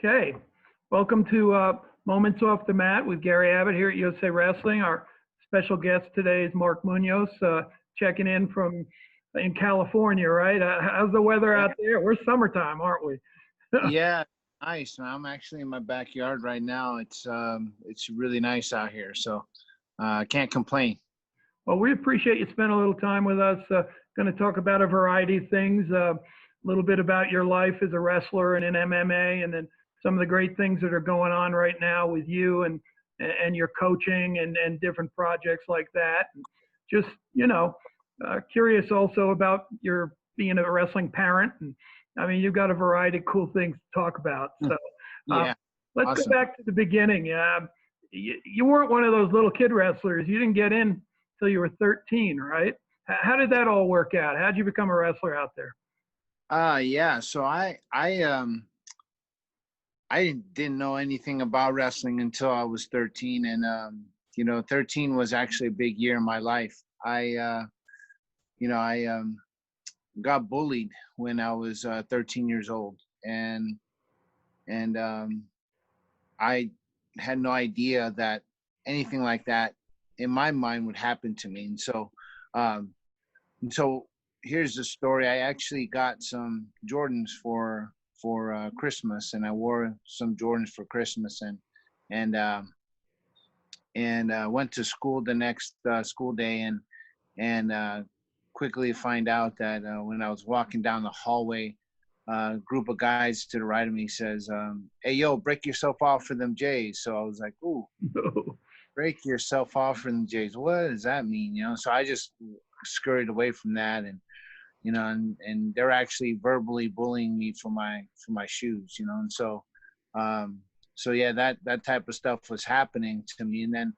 Okay. Welcome to Moments Off the Mat with Gary Abbott here at USA Wrestling. Our special guest today is Mark Munoz, checking in from in California, right? How's the weather Yeah, out there? We're summertime, aren't we? yeah, nice. I'm actually in my backyard right now. It's really nice out here, so I can't complain. Well, we appreciate you spending a little time with us. Going to talk about a variety of things, a little bit about your life as a wrestler and in MMA, and then some of the great things that are going on right now with you and your coaching and different projects like that. Just, curious also about your being a wrestling parent. And I mean, you've got a variety of cool things to talk about. So uh, Yeah, let's go awesome. back to the beginning. You weren't one of those little kid wrestlers. You didn't get in till you were 13, right? How did that all work out? How did you become a wrestler out there? Yeah. So I didn't know anything about wrestling until I was 13, and 13 was actually a big year in my life. I got bullied when I was 13 years old, and I had no idea that anything like that in my mind would happen to me. Um, and so here's the story. I actually got some Jordans for Christmas, and I wore some Jordans for Christmas, and went to school the next school day, and quickly find out that when I was walking down the hallway, a group of guys to the right of me says, "Hey, yo, break yourself off for them Jays." So I was like, "Ooh, break yourself off for them Jays. What does that mean?" So I just scurried away from that, and they're actually verbally bullying me for my shoes, and so yeah, that type of stuff was happening to me. And then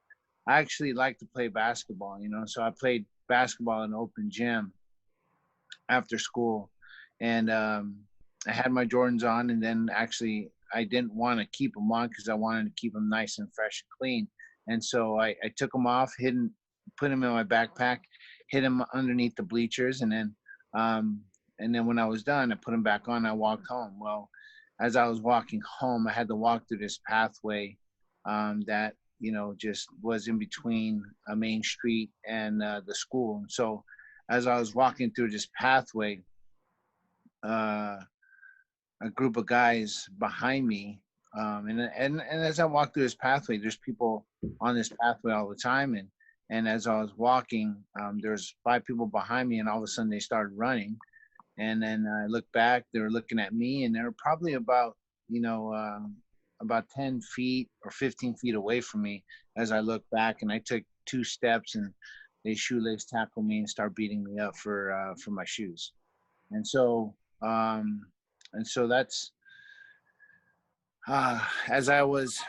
I actually like to play basketball, so I played basketball in an open gym after school, and I had my Jordans on, and then actually I didn't want to keep them on because I wanted to keep them nice and fresh and clean. And so I took them off, put them in my backpack, hid them underneath the bleachers, and then when I was done, I put them back on. I walked home. Well, as I was walking home, I had to walk through this pathway that just was in between a main street and the school. And so as I was walking through this pathway, uh, a group of guys behind me, and as I walked through this pathway, there's people on this pathway all the time, and as I was walking, there's 5 people behind me, and all of a sudden they started running. And then I looked back, they were looking at me, and they were probably about 10 feet or 15 feet away from me as I looked back, and I took 2 steps, and they shoelace tackled me and started beating me up for my shoes. And so that's as I was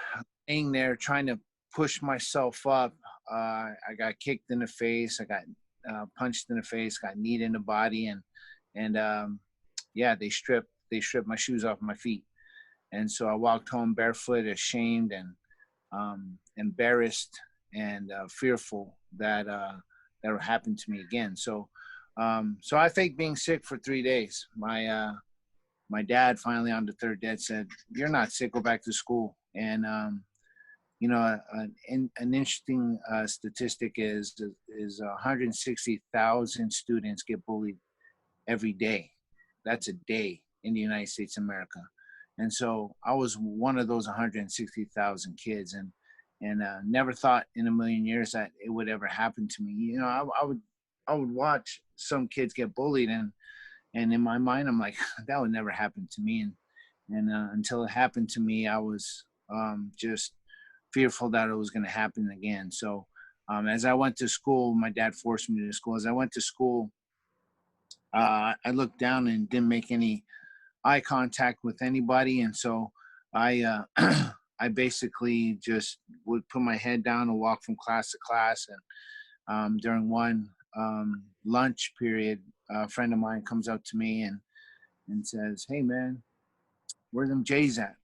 laying there trying to push myself up, I got kicked in the face, I got punched in the face, got kneed in the body, and yeah, they stripped my shoes off my feet. And so I walked home barefoot, ashamed and embarrassed and fearful that that would happen to me again. So I faked being sick for 3 days. My dad finally on the third day said, "You're not sick. Go back to school." And an interesting statistic is 160,000 students get bullied every day. That's a day in the United States of America. And so I was one of those 160,000 kids, and never thought in a million years that it would ever happen to me. I would watch some kids get bullied, and in my mind, I'm like, that would never happen to me. And until it happened to me, I was just fearful that it was going to happen again. So as I went to school, my dad forced me to school. As I went to school, I looked down and didn't make any eye contact with anybody. And so I I basically just would put my head down and walk from class to class. And during one lunch period, a friend of mine comes up to me and says, "Hey, man, where them Jays at?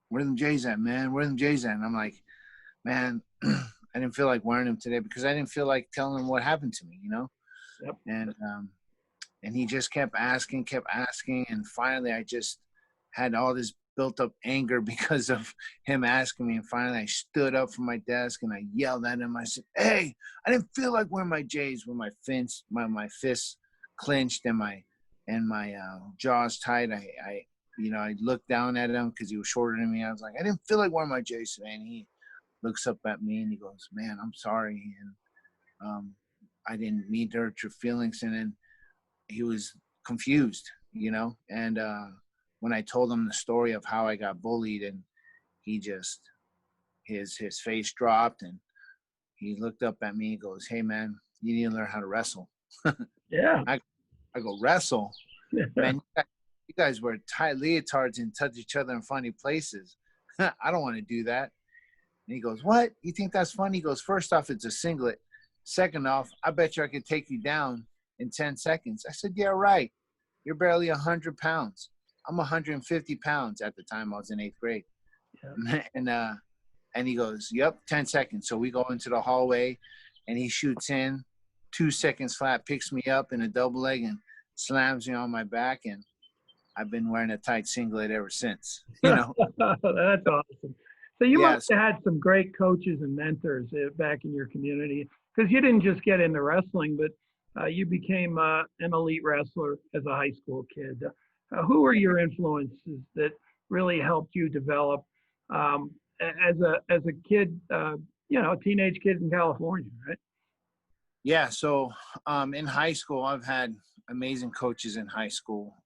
Where them Jays at, man? Where them Jays at?" And I'm like, "Man, I didn't feel like wearing them today because I didn't feel like telling them what happened to me, you know?" Yep. And he just kept asking, and finally I just had all this built up anger because of him asking me. And finally, I stood up from my desk and I yelled at him. I said, "Hey, I didn't feel like wearing my J's with my fists clenched and my jaws tight. I looked down at him because he was shorter than me. I was like, I didn't feel like wearing my J's today. And he looks up at me and he goes, "Man, I'm sorry. And I didn't mean to hurt your feelings." And then he was confused, and when I told him the story of how I got bullied, and he just his face dropped and he looked up at me and goes, "Hey man, you need to learn how to wrestle." Yeah. I go, "Wrestle? Man, you guys wear tight leotards and touch each other in funny places. I don't want to do that." And he goes, "What? You think that's funny?" He goes, "First off, it's a singlet. Second off, I bet you I could take you down in 10 seconds. I said, "Yeah, right. You're barely 100 pounds. I'm 150 pounds." At the time, I was in 8th grade. Yeah. And he goes, "Yep, 10 seconds." So we go into the hallway, and he shoots in 2 seconds flat, picks me up in a double leg, and slams me on my back. And I've been wearing a tight singlet ever since, That's awesome. So you must Yes. have had some great coaches and mentors back in your community, because you didn't just get into wrestling, but you became an elite wrestler as a high school kid. Who were your influences that really helped you develop as a kid, a teenage kid in California, right? Yeah. So in high school, I've had amazing coaches in high school.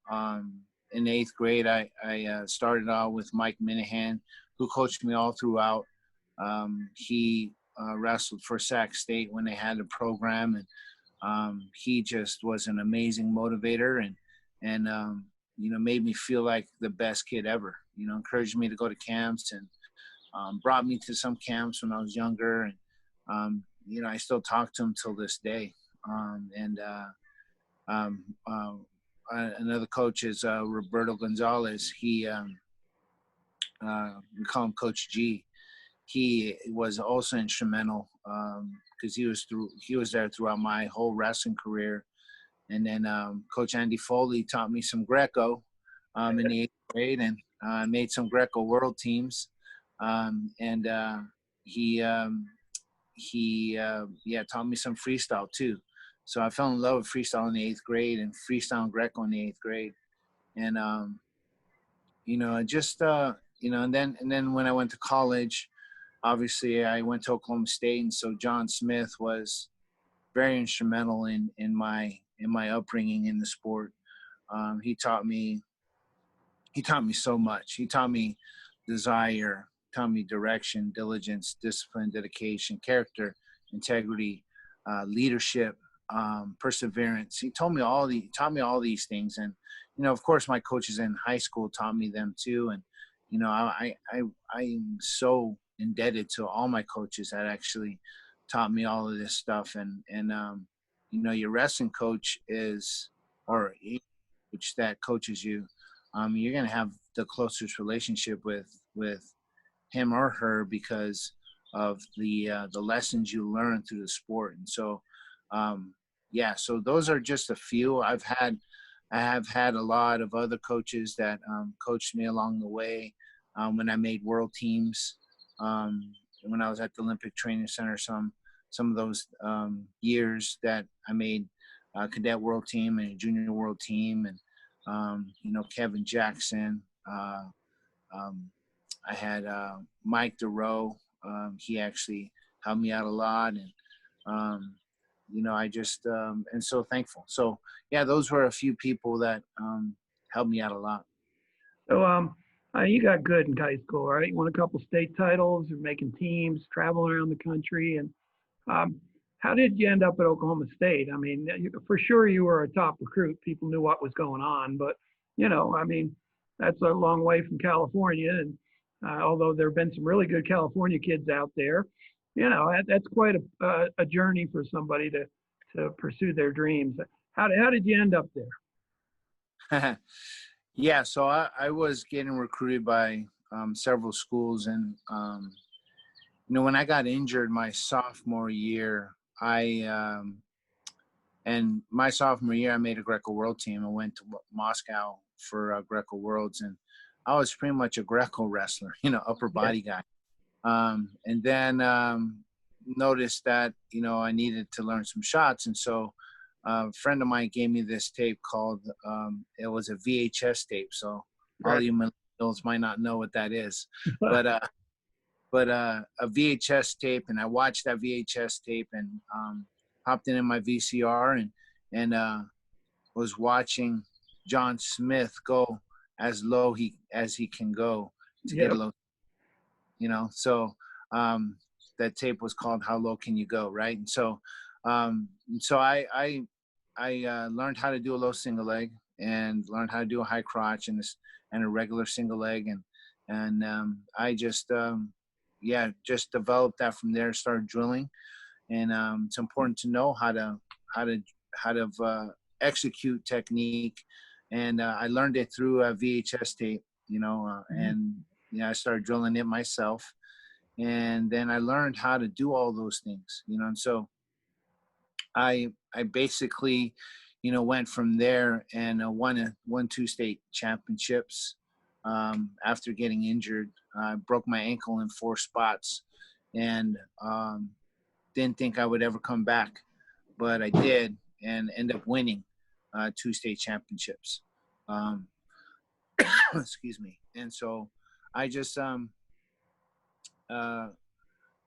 In 8th grade, I started out with Mike Minahan, who coached me all throughout. He wrestled for Sac State when they had the program, and he just was an amazing motivator and made me feel like the best kid ever. Encouraged me to go to camps and brought me to some camps when I was younger, and I still talk to him till this day. Another coach is Roberto Gonzalez. We call him Coach G. He was also instrumental because he was there throughout my whole wrestling career. And then Coach Andy Foley taught me some Greco in the 8th grade, and made some Greco world teams. He taught me some freestyle too. So I fell in love with freestyle in the 8th grade and freestyle and Greco in the 8th grade. And, and then when I went to college, obviously I went to Oklahoma State. And so John Smith was very instrumental in my upbringing in the sport. He taught me so much. He taught me desire, taught me direction, diligence, discipline, dedication, character, integrity, leadership, perseverance. He taught me all these things. And, of course my coaches in high school taught me them too. And, I'm so indebted to all my coaches that actually taught me all of this stuff. And your wrestling coach which that coaches you, you're going to have the closest relationship with him or her because of the lessons you learn through the sport. And so, so those are just a few. I have had a lot of other coaches that coached me along the way when I made world teams, when I was at the Olympic Training Center, some of those years that I made a cadet world team and a junior world team, and Kevin Jackson. I had Mike DeRoe. He actually helped me out a lot, and I just am so thankful. So yeah, those were a few people that helped me out a lot. So you got good in high school, right? You won a couple state titles, you're making teams, traveling around the country. And how did you end up at Oklahoma State? I mean, for sure you were a top recruit. People knew what was going on, but that's a long way from California. And although there have been some really good California kids out there, that's quite a journey for somebody to pursue their dreams. How did you end up there? Yeah, so I was getting recruited by several schools, and when I got injured my sophomore year, I made a Greco World team. I went to Moscow for Greco Worlds, and I was pretty much a Greco wrestler, upper body guy. And then noticed that, I needed to learn some shots. And so a friend of mine gave me this tape called, it was a VHS tape. So all you millennials might not know what that is, but a VHS tape. And I watched that VHS tape and hopped in my VCR and was watching John Smith go as low as he can go to get a low, so that tape was called How Low Can You Go, right? And so I learned how to do a low single leg and learned how to do a high crotch and a regular single leg, and I just just developed that from there. Started drilling, and it's important to know how to execute technique, and I learned it through a VHS tape, and I started drilling it myself, and then I learned how to do all those things, and so I basically, went from there and won 2 state championships. After getting injured, I broke my ankle in 4 spots, and didn't think I would ever come back, but I did, and ended up winning 2 state championships. Excuse me. And so I just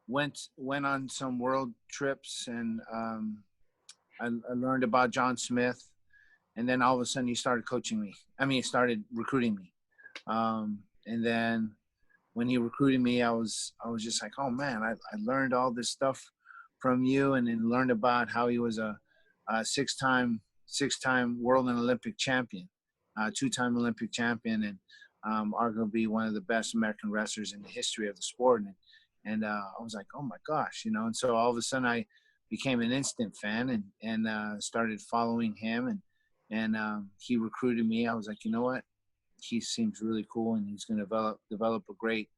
went on some world trips, and I learned about John Smith, and then all of a sudden he started coaching me. He started recruiting me. And then when he recruited me, I was just like, oh man, I learned all this stuff from you, and then learned about how he was a six-time world and Olympic champion, 2-time Olympic champion, and arguably one of the best American wrestlers in the history of the sport. And I was like, oh my gosh, and so all of a sudden I became an instant fan, and started following him, and he recruited me. I was like, you know what? He seems really cool, and he's going to develop a great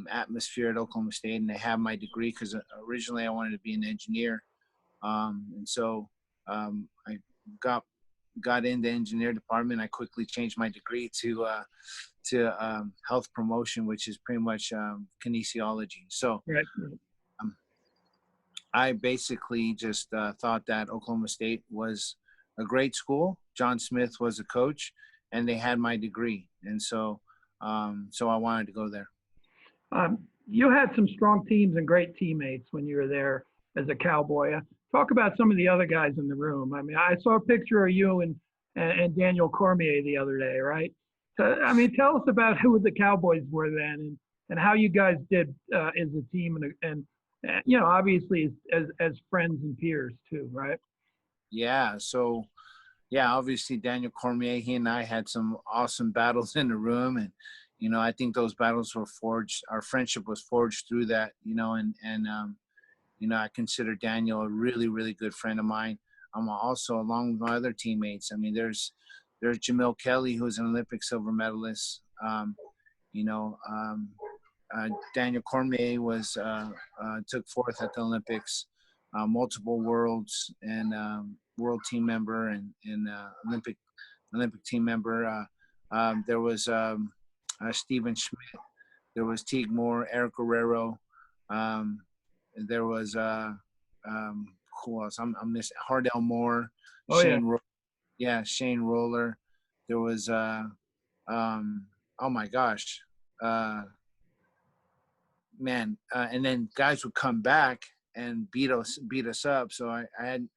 atmosphere at Oklahoma State. And I have my degree because originally I wanted to be an engineer. And so I got in the engineer department. I quickly changed my degree to health promotion, which is pretty much kinesiology. So right. I basically just thought that Oklahoma State was a great school. John Smith was a coach, and they had my degree. And so so I wanted to go there. You had some strong teams and great teammates when you were there as a Cowboy. Talk about some of the other guys in the room. I saw a picture of you and Daniel Cormier the other day, right? So, tell us about who the Cowboys were then, and how you guys did as a team, and obviously as friends and peers too, right? Yeah. So, obviously Daniel Cormier, he and I had some awesome battles in the room, and I think those battles were forged. Our friendship was forged through that, and I consider Daniel a really, really good friend of mine. I'm also, along with my other teammates, there's Jamil Kelly, who's an Olympic silver medalist. Daniel Cormier was took 4th at the Olympics, multiple worlds, and world team member, and Olympic team member. There was Stephen Schmidt. There was Teague Moore, Eric Guerrero. There was who else? I'm missing Hardell Moore, Shane. Yeah. Shane Roller. There was oh my gosh, man. And then guys would come back and beat us up. So I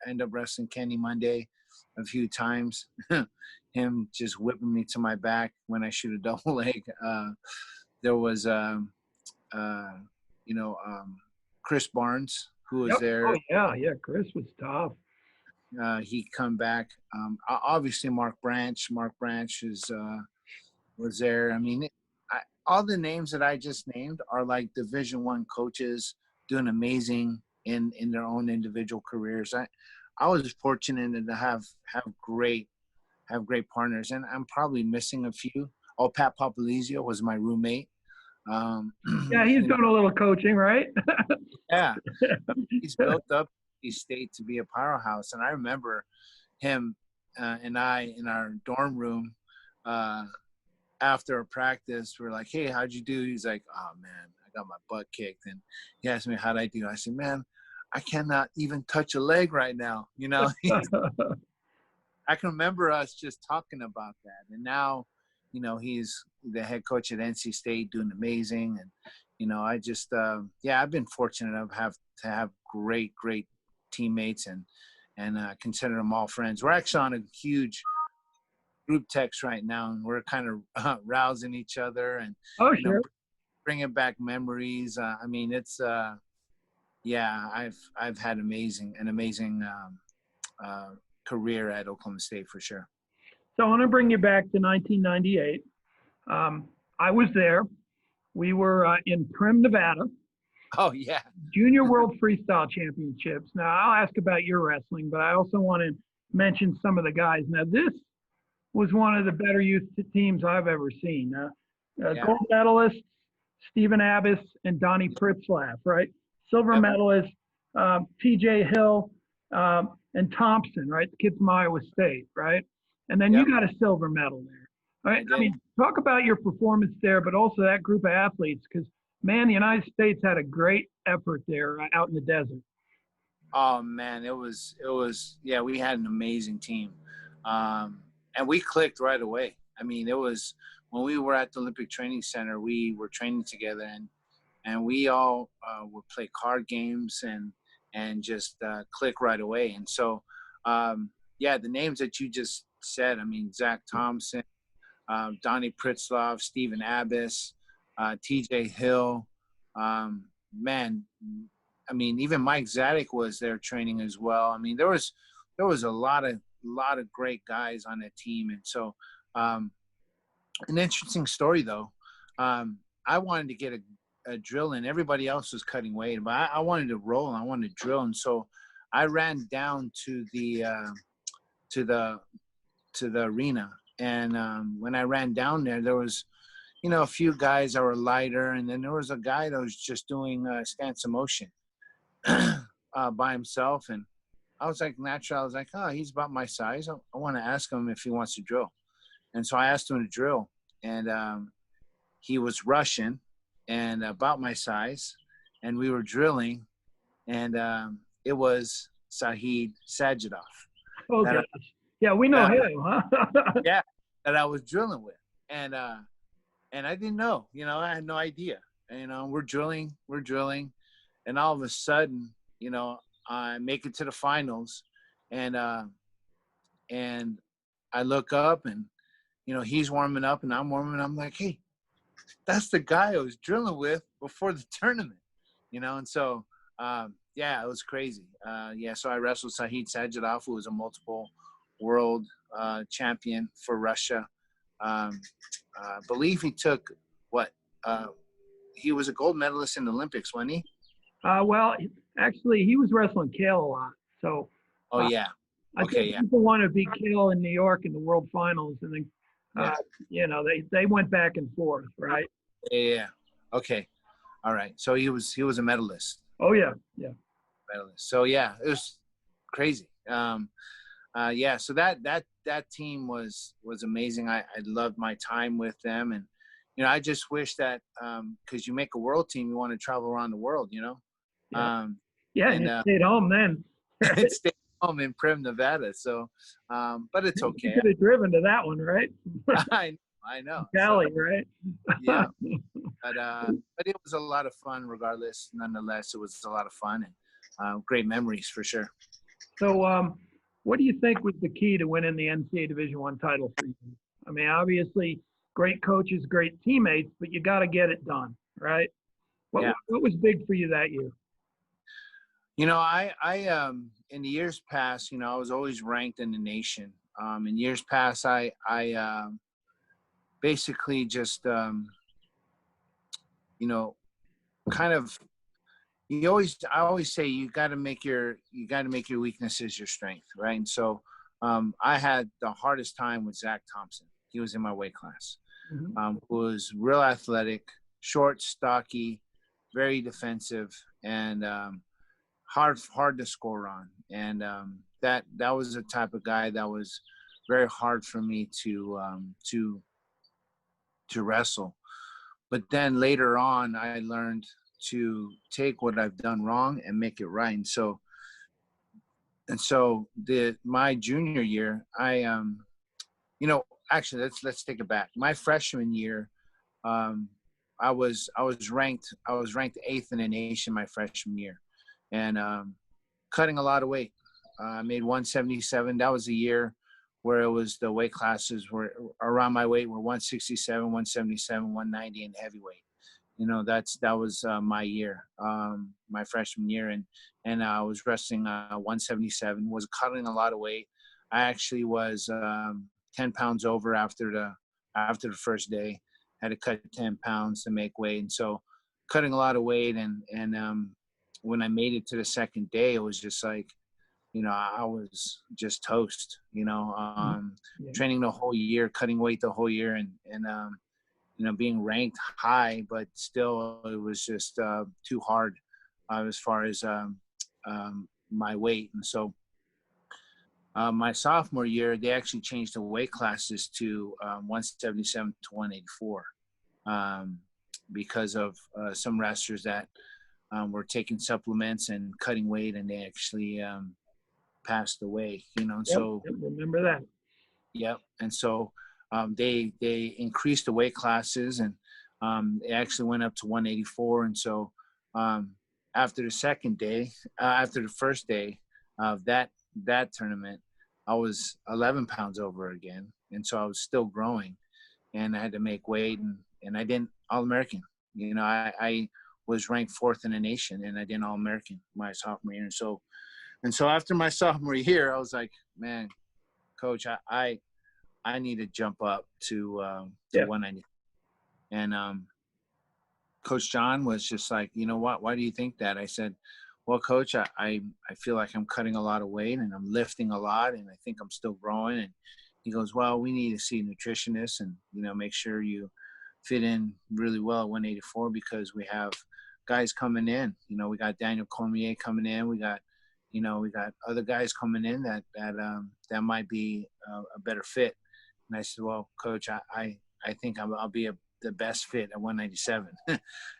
ended up wrestling Kenny Monday a few times. Him just whipping me to my back when I shoot a double leg. There was Chris Barnes, who was there. Oh yeah, Chris was tough. He come back. Obviously Mark Branch was there. All the names that I just named are like Division I coaches doing amazing in their own individual careers. I was fortunate to have great partners, and I'm probably missing a few. Oh, Pat Papalizio was my roommate. Yeah, he's done a little coaching, right? Yeah, he's built up East State to be a powerhouse, and I remember him and I in our dorm room after a practice, we're like, "Hey, how'd you do?" He's like, "Oh man, I got my butt kicked." And he asked me how'd I do. I said, "Man, I cannot even touch a leg right now." I can remember us just talking about that. And now, he's the head coach at NC State, doing amazing. And I just I've been fortunate to have great teammates, and consider them all friends. We're actually on a huge group text right now, and we're kind of rousing each other and Oh, sure. bringing back memories. I mean, it's I've had an amazing career at Oklahoma State for sure. So I want to bring you back to 1998. I was there. We were in Primm, Nevada. Oh yeah. Junior World Freestyle Championships. Now I'll ask about your wrestling, but I also want to mention some of the guys. Now this was one of the better youth teams I've ever seen. Gold medalists, Stephen Abbott and Donnie Pritzlaff, right? Silver medalist, T.J. Hill and Thompson, right? The kid from Iowa State, right? And then you got a silver medal there. All right. I mean, talk about your performance there, but also that group of athletes, because man, the United States had a great effort there out in the desert. Oh man, it was we had an amazing team. And we clicked right away. I mean, it was when we were at the Olympic Training Center, we were training together, and we all would play card games and just click right away. And so, the names that you just said, I mean, Zach Thompson, Donnie Pritzlaff, Stephen Abbott, T.J. Hill, man, I mean, even Mike Zadek was there training as well. I mean, there was a lot of great guys on that team. And so, an interesting story though. I wanted to get a drill in. Everybody else was cutting weight, but I wanted to roll and I wanted to drill. And so I ran down to the arena. And when I ran down there was, a few guys that were lighter. And then there was a guy that was just doing stance of motion by himself. And I was like, natural. I was like, oh, he's about my size. I want to ask him if he wants to drill. And so I asked him to drill. And he was Russian and about my size. And we were drilling. And it was Sahid Sajidov. Oh, gosh. Yeah, we know him, huh? Yeah, that I was drilling with. And I didn't know. I had no idea. We're drilling. And all of a sudden, I make it to the finals, and I look up, and he's warming up, and I'm warming. I'm like, hey, that's the guy I was drilling with before the tournament, And so, it was crazy. So I wrestled Sahid Sajidov, who was a multiple world champion for Russia. I believe he took he was a gold medalist in the Olympics, wasn't he? Well, actually, he was wrestling Kale a lot. So. Oh yeah. I think people want to beat Kale in New York in the World Finals, and then they went back and forth, right? Yeah. Okay. All right. So he was a medalist. Oh yeah. Medalist. So it was crazy. So that team was amazing. I loved my time with them, and I just wish that because you make a world team, you want to travel around the world, and you stayed home then. Stayed home in Primm, Nevada. So, but it's okay. You could have driven to that one, right? I know. Cali, right? Yeah. But it was a lot of fun regardless. Nonetheless, it was a lot of fun and great memories for sure. So, what do you think was the key to winning the NCAA Division I title for you? I mean, obviously, great coaches, great teammates, but you got to get it done, right? What was big for you that year? I in the years past, I was always ranked in the nation. In years past, I basically just, kind of, I always say you got to make your weaknesses your strength, right? And so, I had the hardest time with Zach Thompson. He was in my weight class. Who was real athletic, short, stocky, very defensive, and hard to score on. And that was the type of guy that was very hard for me to wrestle. But then later on, I learned to take what I've done wrong and make it right. And so my junior year, actually, let's take it back. My freshman year, um, I was ranked 8th in the nation my freshman year, and cutting a lot of weight. I made 177. That was a year where it was the weight classes were around my weight were 167, 177, 190, and heavyweight. That was my year, my freshman year, and I was wrestling 177. Was cutting a lot of weight. I actually was 10 pounds over after the first day. Had to cut 10 pounds to make weight, and so cutting a lot of weight. And when I made it to the second day, it was just like, I was just toast. Training the whole year, cutting weight the whole year, and being ranked high, but still it was just too hard as far as my weight. And so my sophomore year, they actually changed the weight classes to 177 to 184 because of some wrestlers that were taking supplements and cutting weight, and they actually passed away. So remember that. Yep. And so they increased the weight classes, and it actually went up to 184. And so after the first day of that tournament, I was 11 pounds over again. And so I was still growing, and I had to make weight, and I didn't All-American. I was ranked 4th in the nation, and I didn't All-American my sophomore year. And so after my sophomore year, I was like, man, coach, I need to jump up to 190. And Coach John was just like, you know what? Why do you think that? I said, well, Coach, I feel like I'm cutting a lot of weight, and I'm lifting a lot, and I think I'm still growing. And he goes, well, we need to see a nutritionist and, make sure you fit in really well at 184, because we have guys coming in. We got Daniel Cormier coming in. We got other guys coming in that might be a better fit. And I said, well, Coach, I think I'll be the best fit at 197.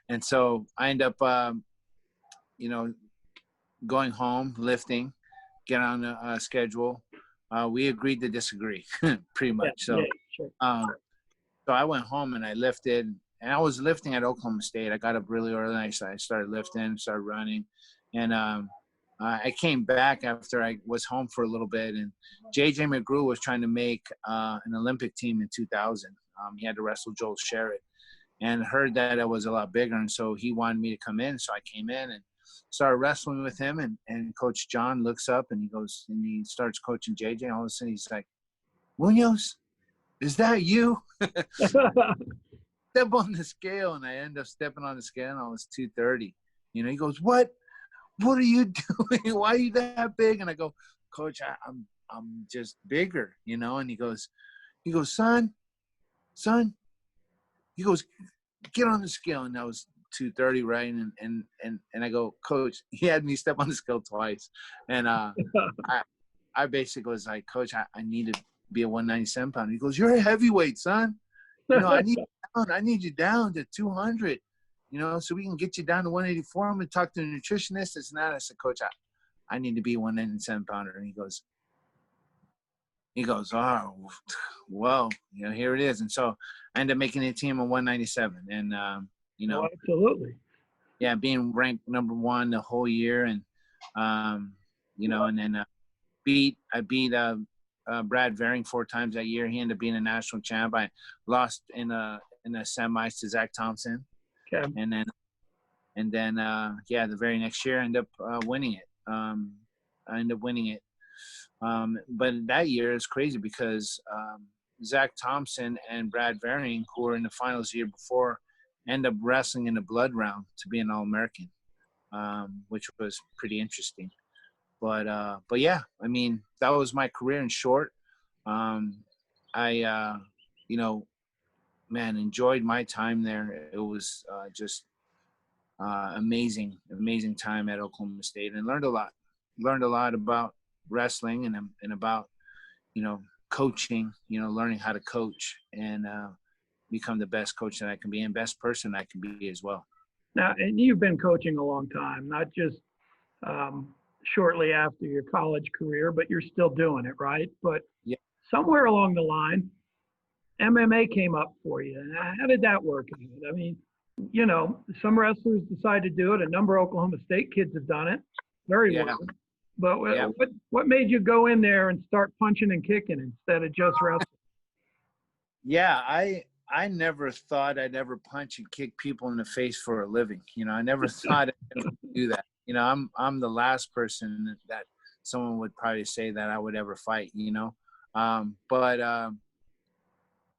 And so I end up, going home, lifting, get on a schedule. We agreed to disagree pretty much. So I went home and I lifted, and I was lifting at Oklahoma State. I got up really early, and I started lifting, started running. And I came back after I was home for a little bit, and J.J. McGrew was trying to make an Olympic team in 2000. He had to wrestle Joel Sherritt, and heard that I was a lot bigger, and so he wanted me to come in. So I came in and started wrestling with him, and Coach John looks up, and he goes, and he starts coaching J.J. All of a sudden he's like, Munoz, is that you? Step on the scale, and I end up stepping on the scale, and I was 230. He goes, what are you doing? Why are you that big? And I go, Coach, I'm just bigger, And he goes, son, he goes, get on the scale. And that was 230, right? And I go, Coach, he had me step on the scale twice. And I basically was like, Coach, I need to be a 197 pounder. He goes, you're a heavyweight, son. I need you down to 200. So we can get you down to 184. I'm going to talk to the nutritionist. It's not. I said, Coach, I need to be a 197 pounder. And he goes, oh, well, here it is. And so I ended up making a team of 197. And, Oh, absolutely. Yeah, being ranked number 1 the whole year. And, and then I beat Brad Varing 4 times that year. He ended up being a national champ. I lost in the semis to Zach Thompson. Okay. And then the very next year I ended up winning it. But that year is crazy because Zach Thompson and Brad Varing, who were in the finals the year before, ended up wrestling in the blood round to be an All-American, which was pretty interesting. But yeah, I mean, that was my career in short. I enjoyed my time there. It was just amazing time at Oklahoma State, and learned a lot about wrestling and about, coaching, learning how to coach. And become the best coach that I can be and best person I can be as well. Now, and you've been coaching a long time, not just shortly after your college career, but you're still doing it, right? But Yeah. somewhere along the line, MMA came up for you. And how did that work out? I mean, you know, some wrestlers decide to do it. A number of Oklahoma State kids have done it very Yeah. well. But Yeah. what made you go in there and start punching and kicking instead of just wrestling? Yeah, I never thought I'd ever punch and kick people in the face for a living. You know, I never thought I'd ever do that. You know, I'm the last person that someone would probably say that I would ever fight. You know,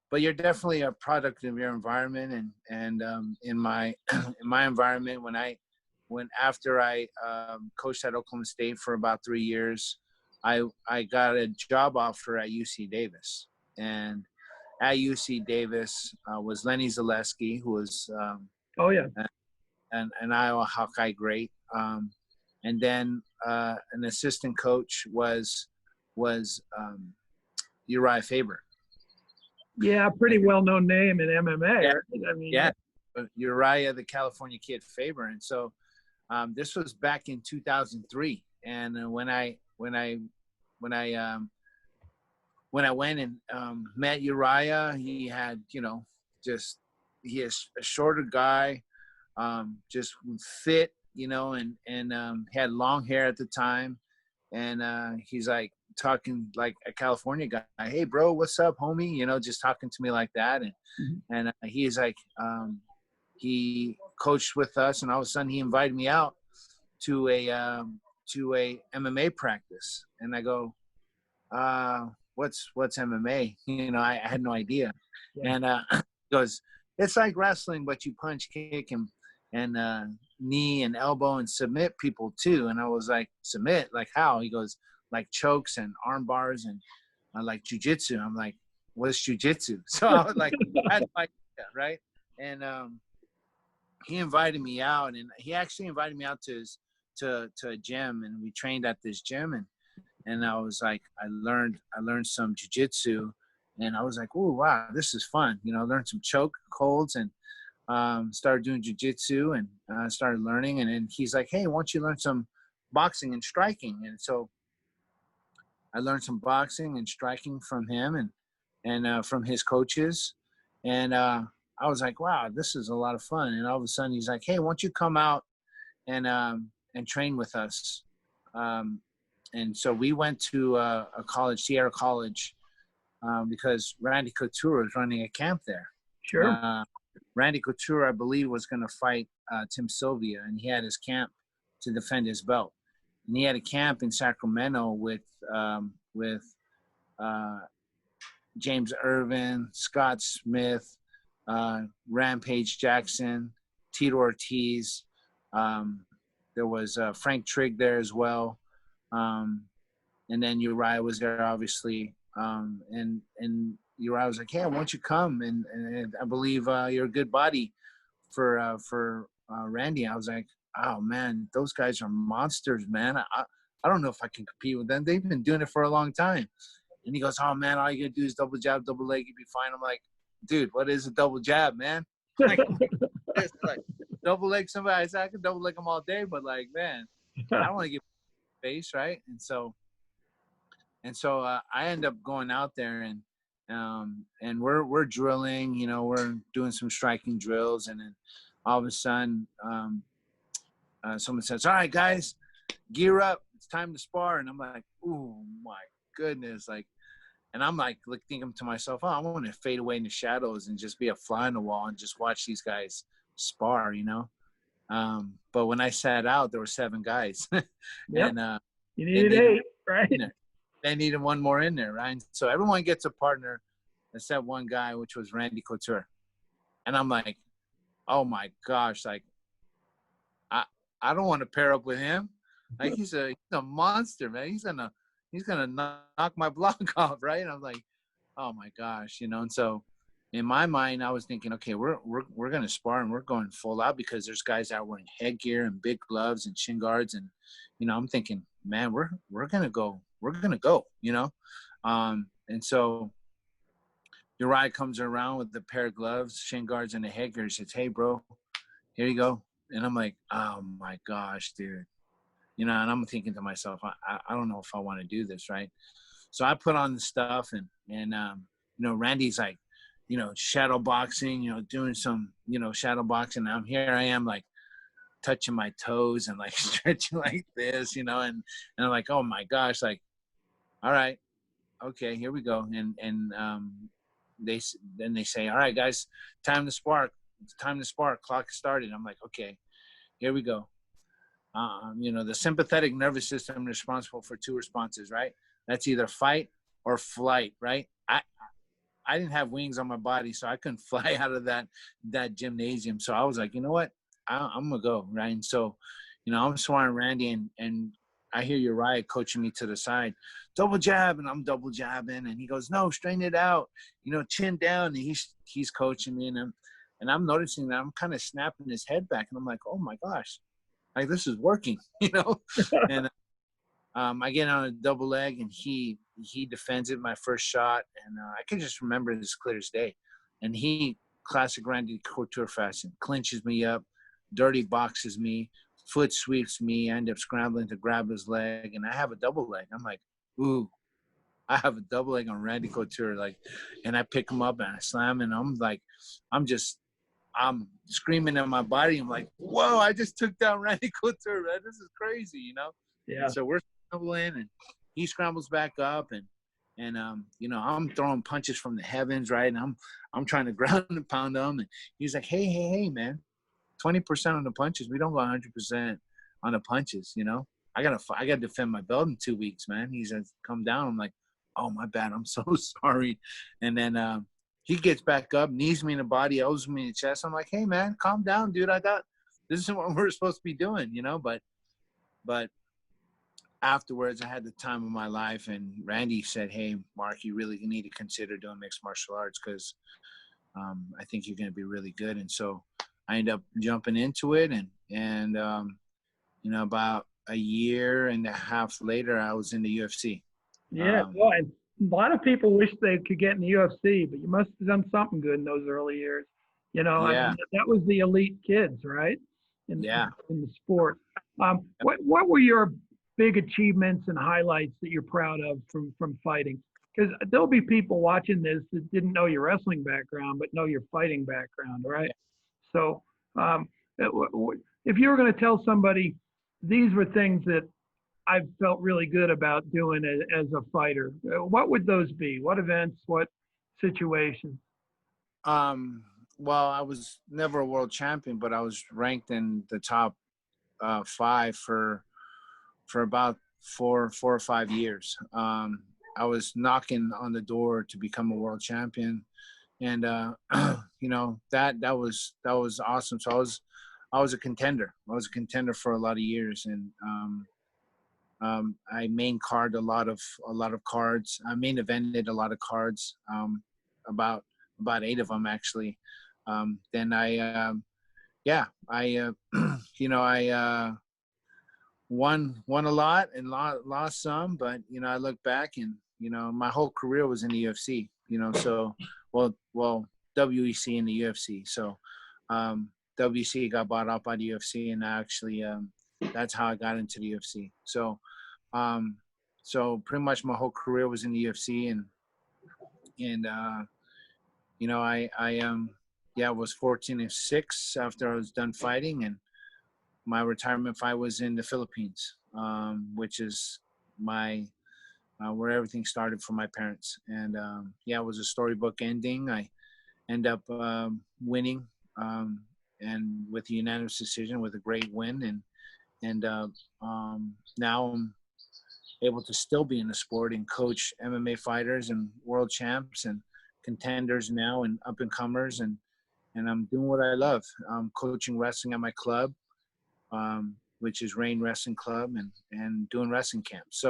but you're definitely a product of your environment, and in my in my environment, after I coached at Oklahoma State for about 3 years, I got a job offer at UC Davis, and at UC Davis was Lenny Zaleski, who was Oh yeah, an Iowa Hawkeye great, and then an assistant coach was Uriah Faber. yeah, pretty well-known name in MMA. Yeah. Right? I mean, Yeah, Uriah, the California kid, Faber, and so this was back in 2003, and when I went and met Uriah, he had, you know, he is a shorter guy, just fit, you know, and had long hair at the time, and he's like talking like a California guy. Hey, bro, what's up, homie? You know, just talking to me like that, and he's like, he coached with us, and all of a sudden he invited me out to a MMA practice, and I go, what's MMA? You know, I had no idea. Yeah. And he goes, it's like wrestling, but you punch, kick, and knee and elbow and submit people too. And I was like, submit? Like how? He goes, like chokes and arm bars and like jujitsu. I'm like, what's jujitsu? So I was like, that's like, right? And he invited me out, and he actually invited me out to a gym, and we trained at this gym, and I was like, I learned some jiu-jitsu, and I was like, oh, wow, this is fun. You know, I learned some choke holds, and started doing jiu-jitsu, and started learning. And then he's like, hey, why don't you learn some boxing and striking? And so I learned some boxing and striking from him and from his coaches. And I was like, wow, this is a lot of fun. And all of a sudden he's like, hey, why don't you come out and train with us? And so we went to a college, Sierra College, because Randy Couture was running a camp there. Sure. Randy Couture, I believe, was going to fight Tim Sylvia, and he had his camp to defend his belt. And he had a camp in Sacramento with James Irvin, Scott Smith, Rampage Jackson, Tito Ortiz. There was Frank Trigg there as well. And then Uriah was there, obviously. And Uriah was like, hey, why don't you come? And I believe you're a good body for Randy. I was like, oh, man, those guys are monsters, man. I don't know if I can compete with them. They've been doing it for a long time. And he goes, oh, man, all you got to do is double jab, double leg. You'll be fine. I'm like, dude, what is a double jab, man? Like, double leg somebody. I said, I can double leg them all day, but, like, man, I don't want to get face, right? And so I end up going out there, and we're drilling, you know, we're doing some striking drills, and then all of a sudden someone says, all right, guys, gear up, it's time to spar. And I'm like, oh my goodness, like, and I'm like thinking to myself, oh, I want to fade away in the shadows and just be a fly on the wall and just watch these guys spar, you know. But when I sat out, there were 7 guys. Yep. And you needed 8, right? They needed one more in there, right? So everyone gets a partner except one guy, which was Randy Couture. And I'm like, oh my gosh, like, I don't want to pair up with him. Like, he's a monster, man. He's gonna knock my block off, right? And I'm like, oh my gosh, you know. And so in my mind, I was thinking, okay, we're gonna spar, and we're going full out, because there's guys out wearing headgear and big gloves and shin guards, and you know, I'm thinking, man, we're gonna go, you know. And so Uriah comes around with a pair of gloves, shin guards, and a headgear. He says, "Hey, bro, here you go." And I'm like, "Oh my gosh, dude." And I'm thinking to myself, I don't know if I want to do this, right? So I put on the stuff, and Randy's like, shadow boxing, doing some, shadow boxing. Here I am, like, touching my toes and like stretching like this, and I'm like, oh my gosh, like, all right, okay, here we go. And they say, all right, guys, time to spark. It's time to spark. Clock started. I'm like, okay, here we go. The sympathetic nervous system is responsible for two responses, right? That's either fight or flight, right? I didn't have wings on my body, so I couldn't fly out of that gymnasium. So I was like, you know what? I'm gonna go, right? And so, I'm sparring Randy, and I hear Uriah coaching me to the side, double jab, and I'm double jabbing, and he goes, no, straighten it out, chin down, and he's coaching me, and I'm noticing that I'm kind of snapping his head back, and I'm like, oh my gosh, like this is working, and I get on a double leg, and he defends it my first shot, and I can just remember it as clear as day. And he, classic Randy Couture fashion, clinches me up, dirty boxes me, foot sweeps me. I end up scrambling to grab his leg, and I have a double leg. I'm like, ooh, I have a double leg on Randy Couture, like, and I pick him up and I slam, and I'm like, I'm screaming in my body. I'm like, whoa, I just took down Randy Couture, man. This is crazy, Yeah. And so we're scrambling, and he scrambles back up, and I'm throwing punches from the heavens, right? And I'm trying to ground and pound him, and he's like, hey, man, 20% on the punches. We don't go 100% on the punches, I gotta defend my belt in 2 weeks, man. He says, come down. I'm like, oh, my bad. I'm so sorry. And then he gets back up, knees me in the body, elbows me in the chest. I'm like, hey, man, calm down, dude. This isn't what we're supposed to be doing, but afterwards, I had the time of my life, and Randy said, hey, Mark, you really need to consider doing mixed martial arts, because I think you're going to be really good. And so I ended up jumping into it, and about a year and a half later, I was in the UFC. Yeah, well, and a lot of people wish they could get in the UFC, but you must have done something good in those early years. I Yeah. mean, that was the elite kids, right? Yeah. In the sport. What were your big achievements and highlights that you're proud of from fighting? Because there'll be people watching this that didn't know your wrestling background, but know your fighting background, right? So, if you were going to tell somebody these were things that I felt really good about doing it as a fighter, what would those be? What events? What situations? Well, I was never a world champion, but I was ranked in the top 5 for about four or 5 years. I was knocking on the door to become a world champion, and that was awesome. So I was a contender. I was a contender for a lot of years, and I main card a lot of cards. I main evented a lot of cards, about 8 of them actually. Then I won a lot and lost some, but I look back, and my whole career was in the UFC. So well WEC and the UFC. So WEC got bought out by the UFC, and actually that's how I got into the UFC. So so pretty much my whole career was in the UFC, and I was 14-6 after I was done fighting, and my retirement fight was in the Philippines, which is my where everything started for my parents. And it was a storybook ending. I end up winning, and with a unanimous decision, with a great win, and now I'm able to still be in the sport and coach MMA fighters and world champs and contenders now and up and comers, and I'm doing what I love. I'm coaching wrestling at my club, which is Rain Wrestling Club, and doing wrestling camps.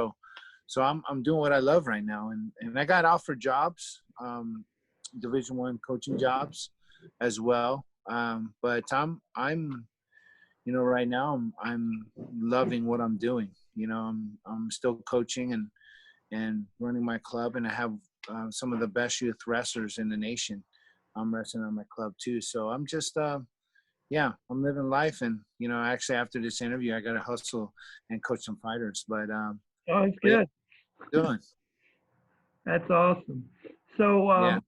So I'm doing what I love right now, and I got offered jobs, Division I coaching jobs as well. But I'm right now I'm loving what I'm doing. I'm still coaching and running my club, and I have some of the best youth wrestlers in the nation. I'm wrestling on my club too. So I'm just, yeah, I'm living life. And, you know, actually after this interview, I got to hustle and coach some fighters. But, Oh, that's but yeah, good. doing. That's awesome. So, Yeah.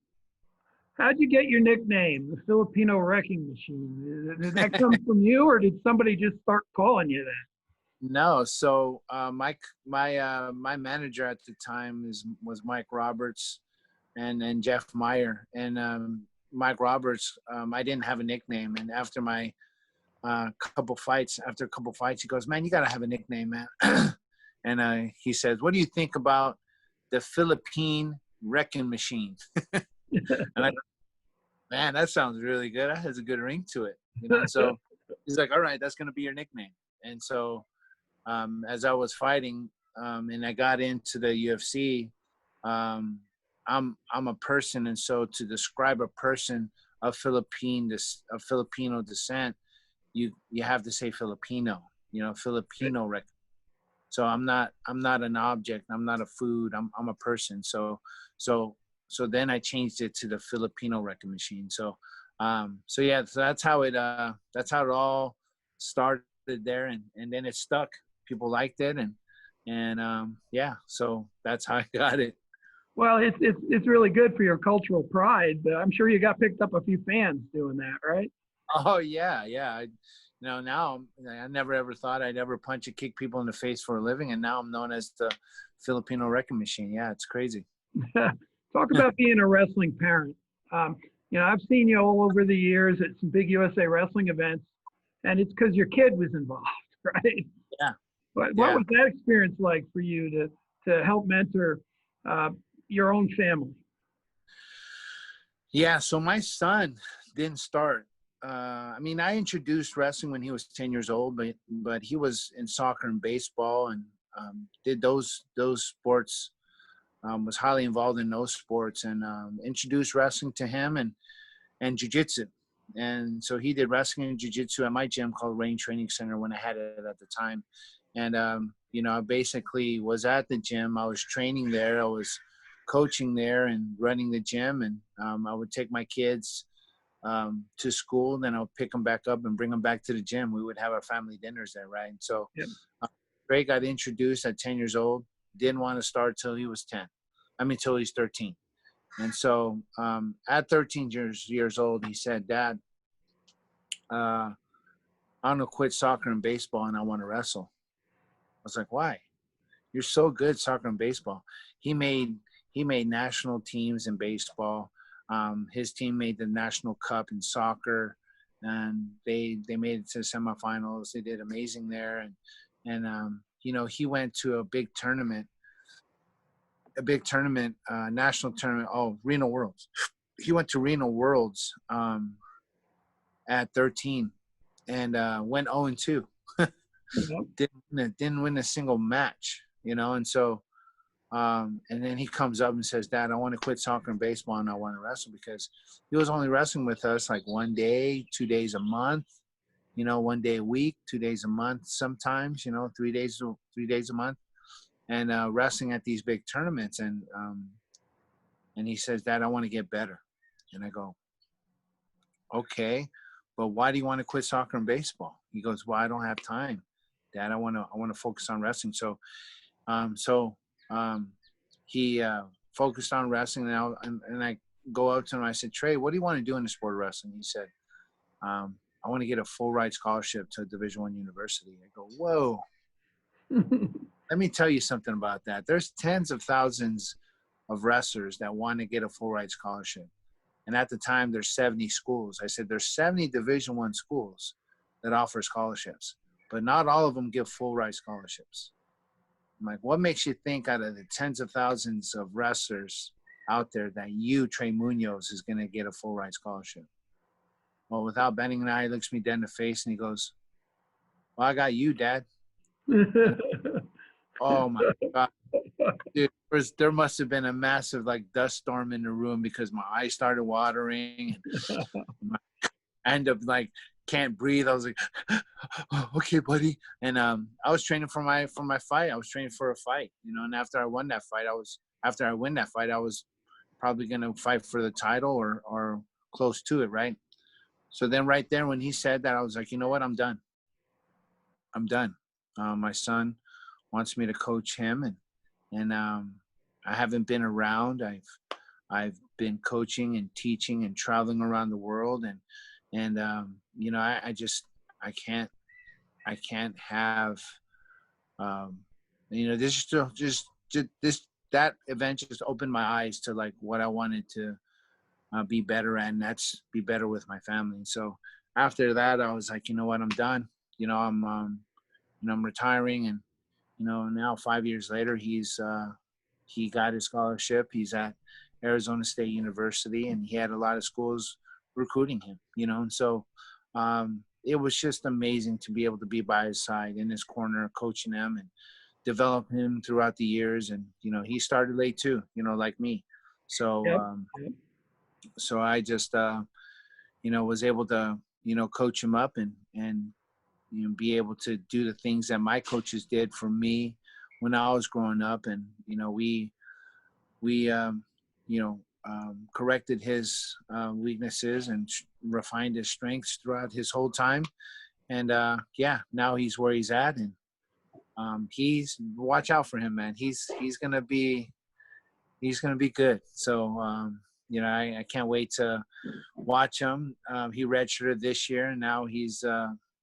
how'd you get your nickname, the Filipino Wrecking Machine? Did that come from you, or did somebody just start calling you that? No. So my manager at the time was Mike Roberts and Jeff Meyer. And Mike Roberts, I didn't have a nickname. And after after a couple fights, he goes, "Man, you got to have a nickname, man." And he says, "What do you think about the Philippine Wrecking Machine?" And I, man, that sounds really good. That has a good ring to it, you know. So he's like, "All right, that's gonna be your nickname." And so as I was fighting and I got into the UFC, um, I'm a person, and so to describe a person of Filipino descent, you have to say Filipino, you know, Filipino rec. So I'm not an object. I'm not a food. I'm a person. So then I changed it to the Filipino Wrecking Machine. So yeah, so that's how it all started there, and then it stuck. People liked it, and yeah, so that's how I got it. Well, it's really good for your cultural pride. I'm sure you got picked up a few fans doing that, right? Oh yeah, yeah. You know, now I never ever thought I'd ever punch or kick people in the face for a living, and now I'm known as the Filipino Wrecking Machine. Yeah, it's crazy. Talk about being a wrestling parent. You know, I've seen you all over the years at some big USA wrestling events, and it's because your kid was involved, right? Yeah, What yeah. was that experience like for you to help mentor uh, your own family? Yeah, so my son didn't start. I mean, I introduced wrestling when he was 10 years old, but he was in soccer and baseball and did those sports. Was highly involved in those sports and introduced wrestling to him and jiu-jitsu. And so he did wrestling and jiu-jitsu at my gym called Rain Training Center when I had it at the time. And you know, I basically was at the gym. I was training there. I was coaching there and running the gym, and I would take my kids to school, then I would pick them back up and bring them back to the gym. We would have our family dinners there, right? And so Yep. Ray got introduced at 10 years old, didn't want to start till he was 10. I mean, till he's 13. And so at 13 years old, he said, "Dad, I'm going to quit soccer and baseball and I want to wrestle." I was like, "Why? You're so good at soccer and baseball." He made national teams in baseball. His team made the national cup in soccer, and they made it to the semifinals. They did amazing there, and you know, he went to a big tournament, national tournament. Oh, Reno Worlds. He went to Reno Worlds at 13 and went 0-2. Yep. Didn't win a single match, you know, and so. And then he comes up and says, "Dad, I want to quit soccer and baseball and I want to wrestle," because he was only wrestling with us like 1 day, 2 days a month, you know, 1 day a week, 2 days a month, sometimes, you know, 3 days a month, and wrestling at these big tournaments. And he says, "Dad, I want to get better." And I go, "Okay, but why do you want to quit soccer and baseball?" He goes, "Well, I don't have time, Dad. I want to focus on wrestling." So he focused on wrestling, and I go up to him. I said, "Trey, what do you want to do in the sport of wrestling?" He said, "I want to get a full ride scholarship to a Division I university." I go, "Whoa, let me tell you something about that. There's tens of thousands of wrestlers that want to get a full ride scholarship, and at the time there's 70 schools." I said, "There's 70 Division I schools that offer scholarships, but not all of them give full ride scholarships." I'm like, "What makes you think out of the tens of thousands of wrestlers out there that you, Trey Munoz, is going to get a full ride scholarship?" Well, without betting an eye, he looks me dead in the face and he goes, "Well, I got you, Dad." And, oh my God, dude, there must have been a massive like dust storm in the room because my eyes started watering. I end up like can't breathe. I was like, "Oh, okay, buddy." And I was training for my fight. I was training for a fight, you know. And after I win that fight, I was probably going to fight for the title or close to it, right? So then right there when he said that, I was like, you know what, I'm done. I'm done. My son wants me to coach him, and I haven't been around. I've been coaching and teaching and traveling around the world, and you know, I can't have you know, this just this that event just opened my eyes to like what I wanted to be better at, and that's be better with my family. So after that, I was like, you know what, I'm done. You know, I'm retiring, and you know, now 5 years later, he got his scholarship. He's at Arizona State University, and he had a lot of schools recruiting him. You know, and so it was just amazing to be able to be by his side, in his corner, coaching him and develop him throughout the years. And you know, he started late too. You know, like me. So Yep. so I just you know, was able to, you know, coach him up and you know, be able to do the things that my coaches did for me when I was growing up. And you know, we you know, corrected his weaknesses and refined his strengths throughout his whole time. And yeah, now he's where he's at, and he's, watch out for him, man. He's gonna be good. So you know, I can't wait to watch him. He redshirted this year, and now he's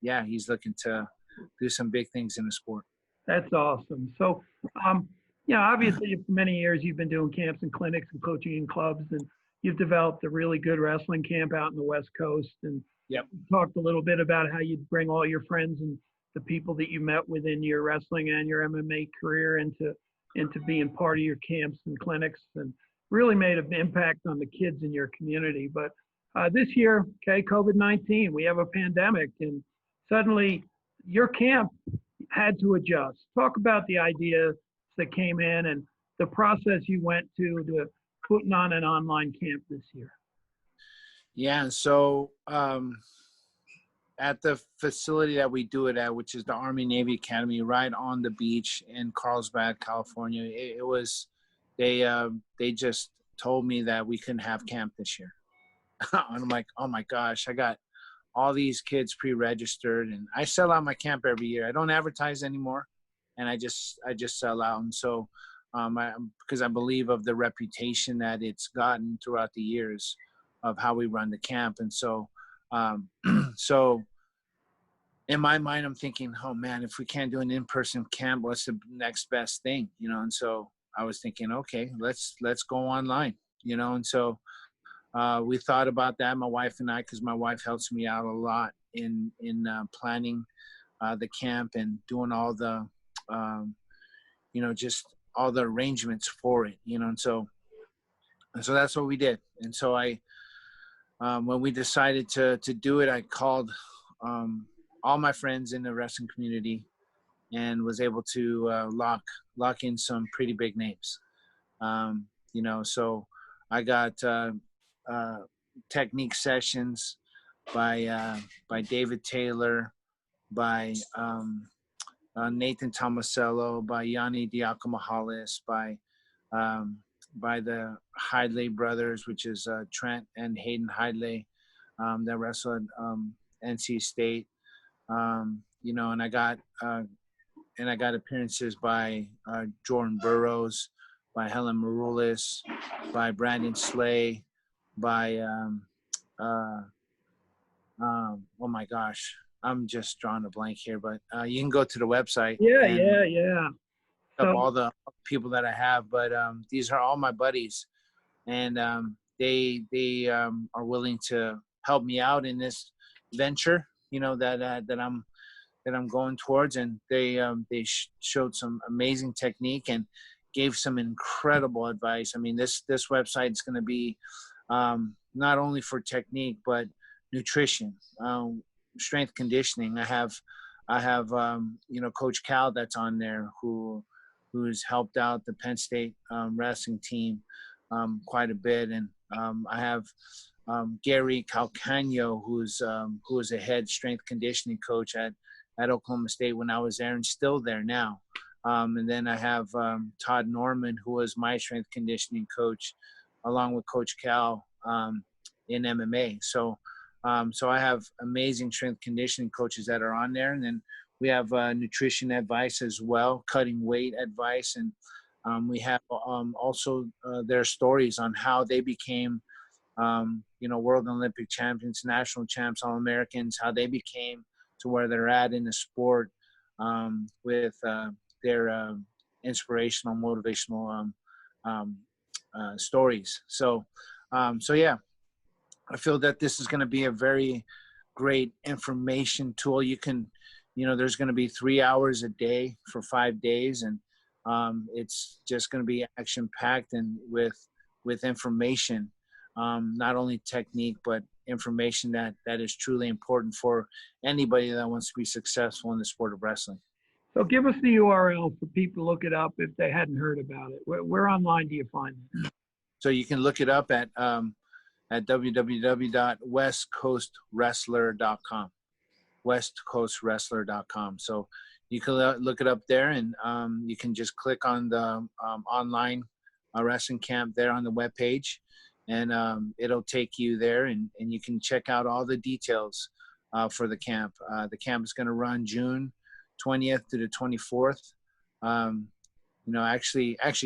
yeah, he's looking to do some big things in the sport. That's awesome. So, yeah, obviously for many years you've been doing camps and clinics and coaching in clubs, and you've developed a really good wrestling camp out in the West Coast. And Yep. talked a little bit about how you'd bring all your friends and the people that you met within your wrestling and your MMA career into being part of your camps and clinics, and really made an impact on the kids in your community. But this year, okay, COVID-19, we have a pandemic, and suddenly your camp had to adjust. Talk about the ideas that came in and the process you went to putting on an online camp this year. Yeah. So at the facility that we do it at, which is the Army Navy Academy, right on the beach in Carlsbad, California, it was, they just told me that we couldn't have camp this year. And I'm like, oh my gosh, I got all these kids pre-registered, and I sell out my camp every year. I don't advertise anymore, and I just sell out. And so because I believe of the reputation that it's gotten throughout the years of how we run the camp. And so so in my mind, I'm thinking, oh man, if we can't do an in-person camp, what's the next best thing, you know? And so I was thinking, okay, let's go online, you know? And so we thought about that, my wife and I, because my wife helps me out a lot in planning the camp and doing all the, you know, just all the arrangements for it, you know. And so that's what we did. And so when we decided to do it, I called all my friends in the wrestling community and was able to lock in some pretty big names. You know, so I got technique sessions by David Taylor, by Nathan Tomasello, by Yanni Diakomahalis, by the Hidley brothers, which is Trent and Hayden Hidley, that wrestled NC State. You know, and I got appearances by Jordan Burroughs, by Helen Maroulis, by Brandon Slay, by oh my gosh, I'm just drawing a blank here, but you can go to the website. Yeah. Up all the people that I have, but these are all my buddies, and they are willing to help me out in this venture, you know, that I'm going towards. And they showed some amazing technique and gave some incredible advice. I mean, this website is going to be not only for technique but nutrition, strength conditioning. I have you know, Coach Cal that's on there who's helped out the Penn State wrestling team quite a bit, and I have Gary Calcagno, who is a head strength conditioning coach at Oklahoma State when I was there, and still there now. And then I have Todd Norman, who was my strength conditioning coach along with Coach Cal in MMA. So I have amazing strength conditioning coaches that are on there, and then we have nutrition advice as well, cutting weight advice, and we have also their stories on how they became, world and Olympic champions, national champs, All-Americans, how they became to where they're at in the sport with their inspirational, motivational stories. So yeah, I feel that this is going to be a very great information tool. You can, there's going to be 3 hours a day for 5 days, and it's just going to be action packed and with information, not only technique, but information that is truly important for anybody that wants to be successful in the sport of wrestling. So give us the URL for people to look it up if they hadn't heard about it. Where online do you find it? So you can look it up at www.westcoastwrestler.com. westcoastwrestler.com. So you can look it up there, and you can just click on the online wrestling camp there on the webpage, and it'll take you there, and you can check out all the details for the camp. The camp is going to run June 20th to the 24th.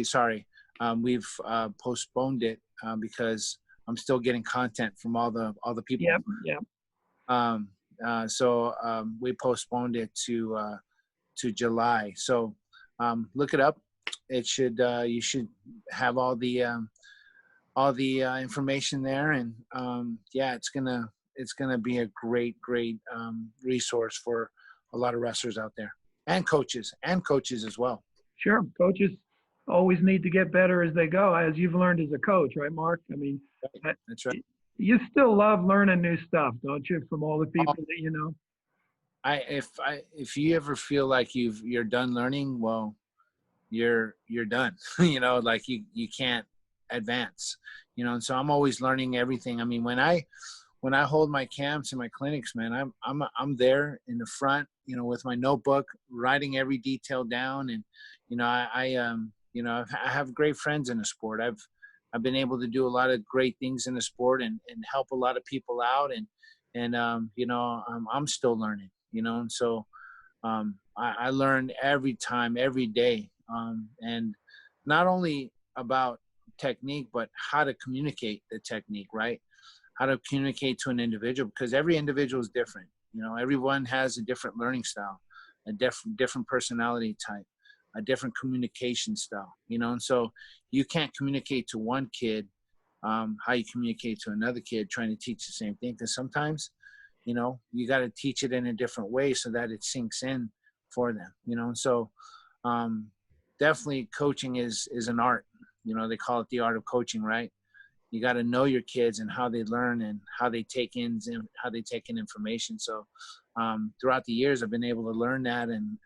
Sorry. We've postponed it because I'm still getting content from all the people. Yep. So we postponed it to July. So look it up. It should you should have all the information there, and it's gonna be a great resource for a lot of wrestlers out there, and coaches as well. Sure, coaches always need to get better as they go, as you've learned as a coach, right, Mark? I mean, that's right. You still love learning new stuff, don't you, from all the people that you know? If you ever feel like you're done learning, well, you're done. Like you can't advance. And so I'm always learning everything. I mean, when I hold my camps and my clinics, man, I'm there in the front, with my notebook, writing every detail down, and I have great friends in the sport. I've been able to do a lot of great things in the sport and help a lot of people out, and I'm still learning, and so I learn every time, every day, and not only about technique, but how to communicate the technique, right? How to communicate to an individual, because every individual is different. Everyone has a different learning style, a different personality type, a different communication style, and so you can't communicate to one kid how you communicate to another kid trying to teach the same thing, because sometimes you got to teach it in a different way so that it sinks in for them, and so definitely coaching is an art. They call it the art of coaching, right? You got to know your kids and how they learn and how they take in information. So throughout the years, I've been able to learn that and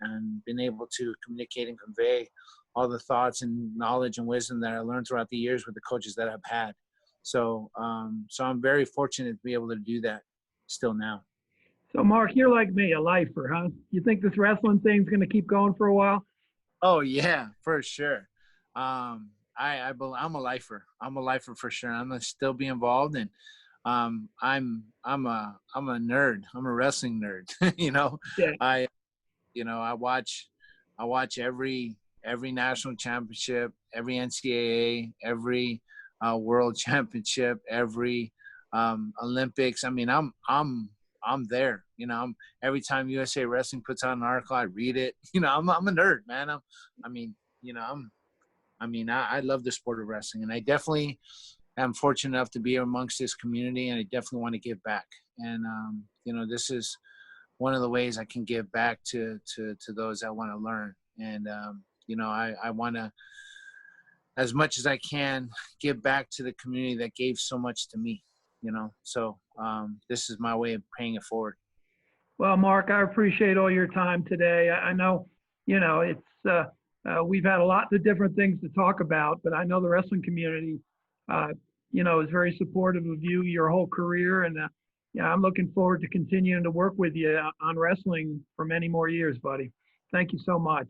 been able to communicate and convey all the thoughts and knowledge and wisdom that I learned throughout the years with the coaches that I've had. So I'm very fortunate to be able to do that still now. So Mark, you're like me, a lifer, huh? You think this wrestling thing's going to keep going for a while? Oh yeah, for sure. I'm a lifer. I'm a lifer for sure. I'm gonna still be involved, and I'm a nerd. I'm a wrestling nerd. Yeah. I watch every national championship, every NCAA, every world championship, every Olympics. I mean, I'm there. Every time USA Wrestling puts out an article, I read it. I'm a nerd, man. I love the sport of wrestling, and I definitely am fortunate enough to be amongst this community, and I definitely want to give back. And, this is one of the ways I can give back to those that want to learn. And, I want to, as much as I can, give back to the community that gave so much to me, so this is my way of paying it forward. Well, Mark, I appreciate all your time today. I know, it's, we've had a lot of different things to talk about, but I know the wrestling community, is very supportive of you, your whole career. And I'm looking forward to continuing to work with you on wrestling for many more years, buddy. Thank you so much.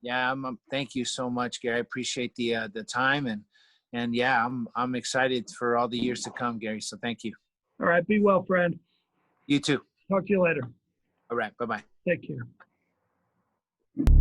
Yeah, thank you so much, Gary. I appreciate the time, yeah, I'm excited for all the years to come, Gary. So thank you. All right. Be well, friend. You too. Talk to you later. All right. Bye-bye. Take care.